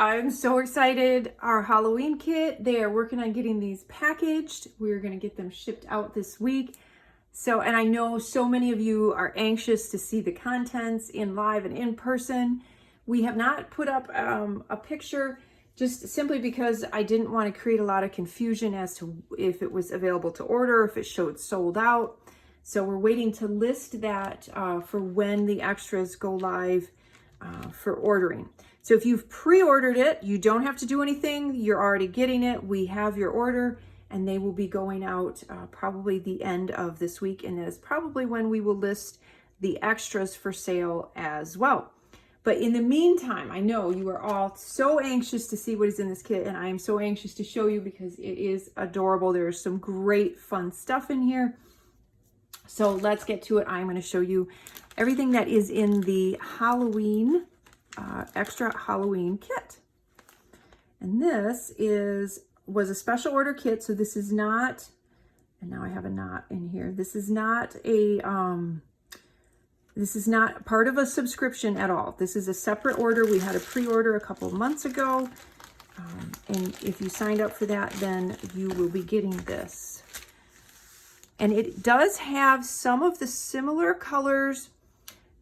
I'm so excited. Our Halloween kit, they are working on getting these packaged. We're going to get them shipped out this week. So, and I know so many of you are anxious to see the contents in live and in person. We have not put up a picture just simply because I didn't want to create a lot of confusion as to if it was available to order, if it showed sold out. So we're waiting to list that for when the extras go live for ordering. So if you've pre-ordered it, you don't have to do anything. You're already getting it. We have your order and they will be going out probably the end of this week. And that is probably when we will list the extras for sale as well. But in the meantime, I know you are all so anxious to see what is in this kit, and I am so anxious to show you because it is adorable. There is some great fun stuff in here. So let's get to it. I'm going to show you everything that is in the Halloween, extra Halloween kit. And this was a special order kit. So this is not, and now I have a knot in here. This is not part of a subscription at all. This is a separate order. We had a pre-order a couple of months ago. And if you signed up for that, then you will be getting this. And it does have some of the similar colors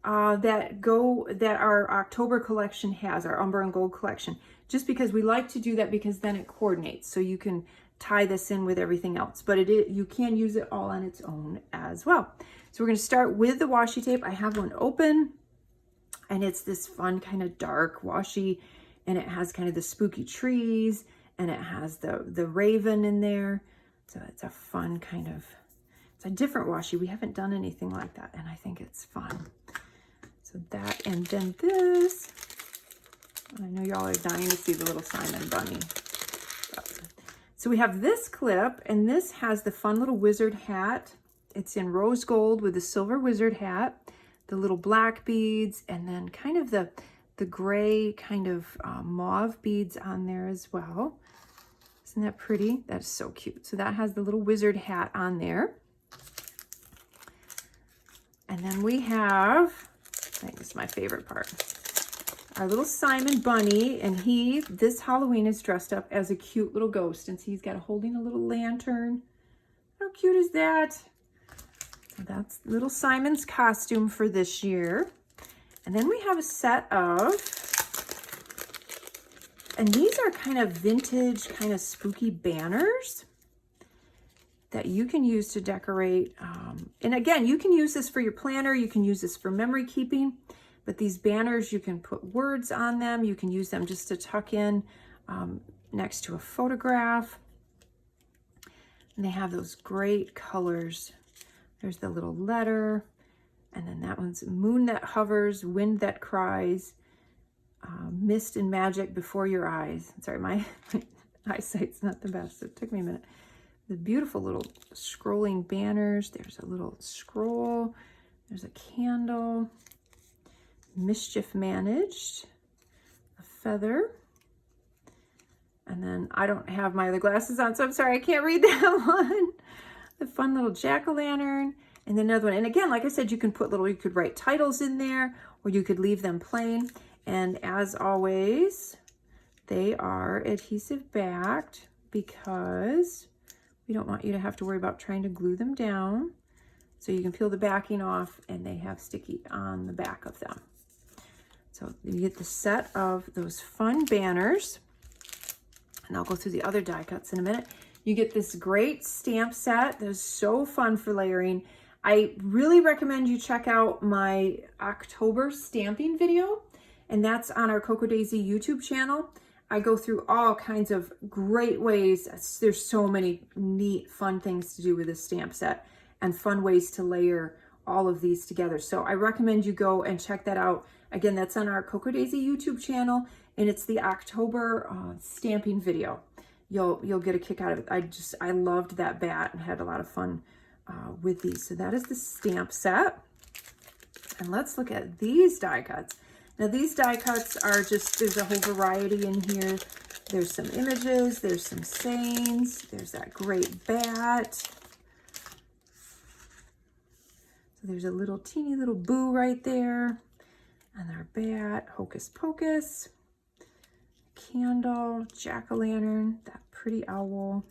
that our October collection has, our Umber and Gold collection, just because we like to do that because then it coordinates. So you can tie this in with everything else, but you can use it all on its own as well. So we're going to start with the washi tape. I have one open and it's this fun kind of dark washi, and it has kind of the spooky trees and it has the raven in there. So it's a fun kind of, it's a different washi. We haven't done anything like that, and I think it's fun. So that, and then this, I know y'all are dying to see the little Simon bunny. So we have this clip, and this has the fun little wizard hat. It's in rose gold with the silver wizard hat, the little black beads, and then kind of the gray kind of mauve beads on there as well. Isn't that pretty? That's so cute. So that has the little wizard hat on there. And then we have, I think this is my favorite part, our little Simon bunny, and this Halloween is dressed up as a cute little ghost, and so he's holding a little lantern. How cute is that? So that's little Simon's costume for this year. And then we have a set of, and these are kind of vintage, kind of spooky banners that you can use to decorate. And again, you can use this for your planner. You can use this for memory keeping. But these banners, you can put words on them. You can use them just to tuck in next to a photograph. And they have those great colors. There's the little letter. And then that one's moon that hovers, wind that cries, mist and magic before your eyes. Sorry, my eyesight's not the best. It took me a minute. The beautiful little scrolling banners. There's a little scroll. There's a candle. Mischief managed. A feather. And then I don't have my other glasses on, so I'm sorry, I can't read that one. The fun little jack-o'-lantern. And then another one. And again, like I said, you could write titles in there, or you could leave them plain. And as always, they are adhesive backed because we don't want you to have to worry about trying to glue them down. So you can peel the backing off, and they have sticky on the back of them. So you get the set of those fun banners, and I'll go through the other die cuts in a minute. You get this great stamp set that is so fun for layering. I really recommend you check out my October stamping video, and that's on our Cocoa Daisy YouTube channel. I go through all kinds of great ways. There's so many neat, fun things to do with this stamp set and fun ways to layer all of these together. So I recommend you go and check that out. Again, that's on our Cocoa Daisy YouTube channel, and it's the October stamping video. You'll get a kick out of it. I loved that bat and had a lot of fun with these. So that is the stamp set. And let's look at these die cuts. Now these die cuts are there's a whole variety in here. There's some images, there's some sayings, there's that great bat. So there's a little teeny little boo right there. And our bat, hocus pocus. candle, jack-o'-lantern, that pretty owl,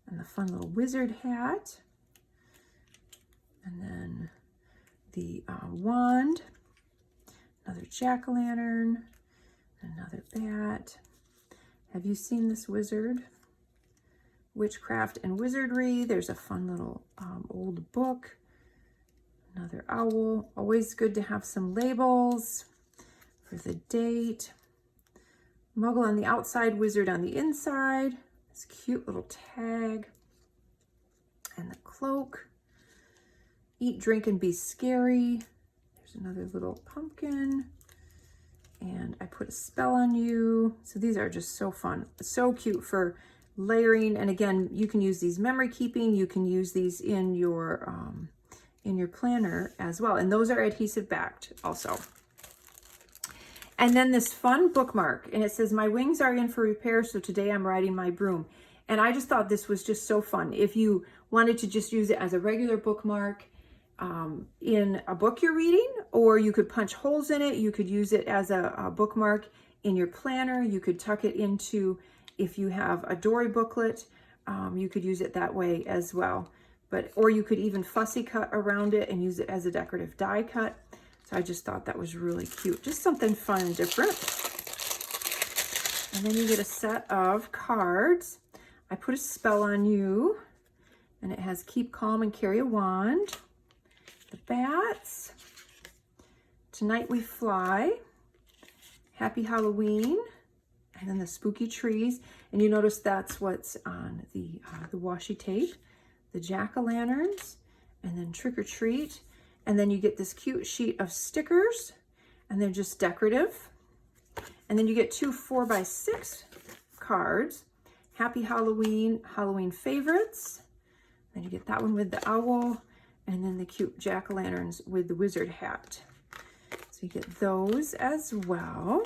and the fun little wizard hat. And then the wand, another jack-o'-lantern, another bat. Have you seen this wizard? Witchcraft and Wizardry. There's a fun little old book. Another owl. Always good to have some labels for the date. Muggle on the outside, wizard on the inside. This cute little tag. And the cloak. Eat, drink, and be scary. There's another little pumpkin. And I put a spell on you. So these are just so fun. So cute for layering. And again, you can use these memory keeping. You can use these in your planner as well. And those are adhesive backed also. And then this fun bookmark, and it says, my wings are in for repair, so today I'm riding my broom. And I just thought this was just so fun. If you wanted to just use it as a regular bookmark in a book you're reading, or you could punch holes in it, you could use it as a bookmark in your planner. You could tuck it into, if you have a Dory booklet, you could use it that way as well. Or you could even fussy cut around it and use it as a decorative die cut. So I just thought that was really cute. Just something fun and different. And then you get a set of cards. I put a spell on you, and it has keep calm and carry a wand. The bats. Tonight we fly. Happy Halloween. And then the spooky trees. And you notice that's what's on the washi tape. The jack-o'-lanterns. And then trick or treat. And then you get this cute sheet of stickers, and they're just decorative. And then you get 2 4x6 cards. Happy Halloween, Halloween favorites. Then you get that one with the owl, and then the cute jack-o'-lanterns with the wizard hat. So you get those as well.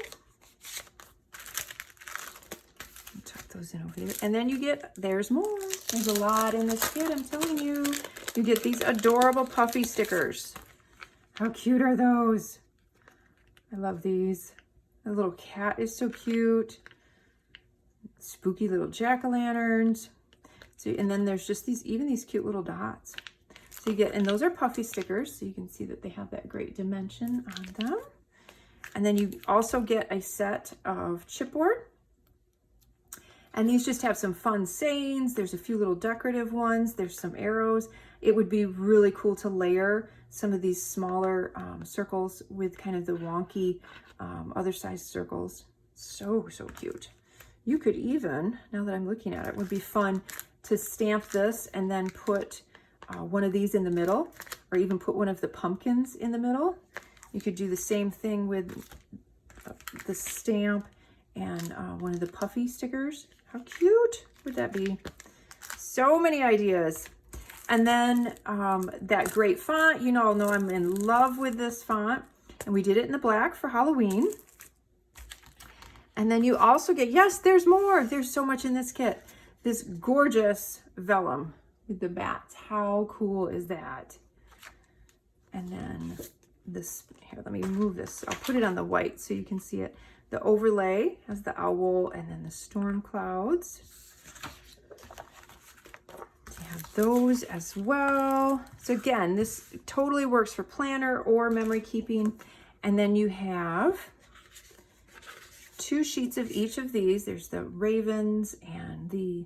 Tuck those in over there. And then you get, there's more. There's a lot in this kit, I'm telling you. You get these adorable puffy stickers. How cute are those? I love these. The little cat is so cute. Spooky little jack-o'-lanterns. So, and then there's just these, even these cute little dots. So you get, and those are puffy stickers, so you can see that they have that great dimension on them. And then you also get a set of chipboard. And these just have some fun sayings. There's a few little decorative ones. There's some arrows. It would be really cool to layer some of these smaller circles with kind of the wonky other size circles. So, so cute. You could even, now that I'm looking at it, would be fun to stamp this and then put one of these in the middle, or even put one of the pumpkins in the middle. You could do the same thing with the stamp and one of the puffy stickers. How cute would that be? So many ideas. And then that great font, you all know I'm in love with this font. And we did it in the black for Halloween. And then you also get, yes, there's more. There's so much in this kit. This gorgeous vellum with the bats. How cool is that? And then this, here, let me move this. I'll put it on the white so you can see it. The overlay has the owl and then the storm clouds. So you have those as well. So again, this totally works for planner or memory keeping. And then you have 2 sheets of each of these. There's the ravens and the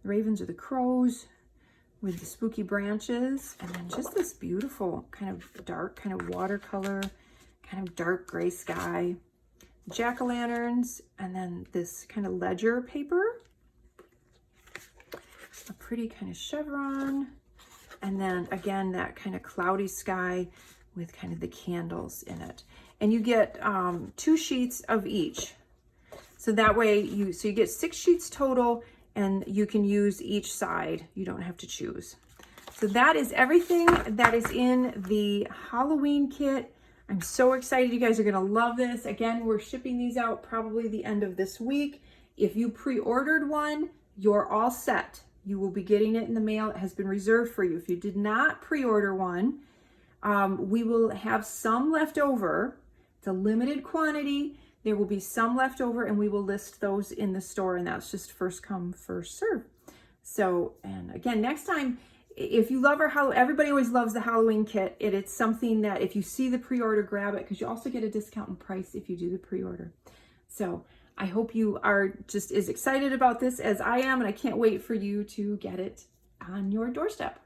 ravens or the crows with the spooky branches. And then just this beautiful kind of dark, kind of watercolor, kind of dark gray sky. Jack-o'-lanterns, and then this kind of ledger paper, a pretty kind of chevron, and then again that kind of cloudy sky with kind of the candles in it. And you get 2 sheets of each, so that way you get 6 sheets total, and you can use each side. You don't have to choose. So that is everything that is in the Halloween kit. I'm so excited. You guys are going to love this. Again, we're shipping these out probably the end of this week. If you pre-ordered one, you're all set. You will be getting it in the mail. It has been reserved for you. If you did not pre-order one, we will have some left over. It's a limited quantity. There will be some left over, and we will list those in the store, and that's just first come, first serve. So, and again, next time, if you love our everybody always loves the Halloween kit. It's something that if you see the pre-order, grab it, because you also get a discount in price if you do the pre-order. So I hope you are just as excited about this as I am, and I can't wait for you to get it on your doorstep.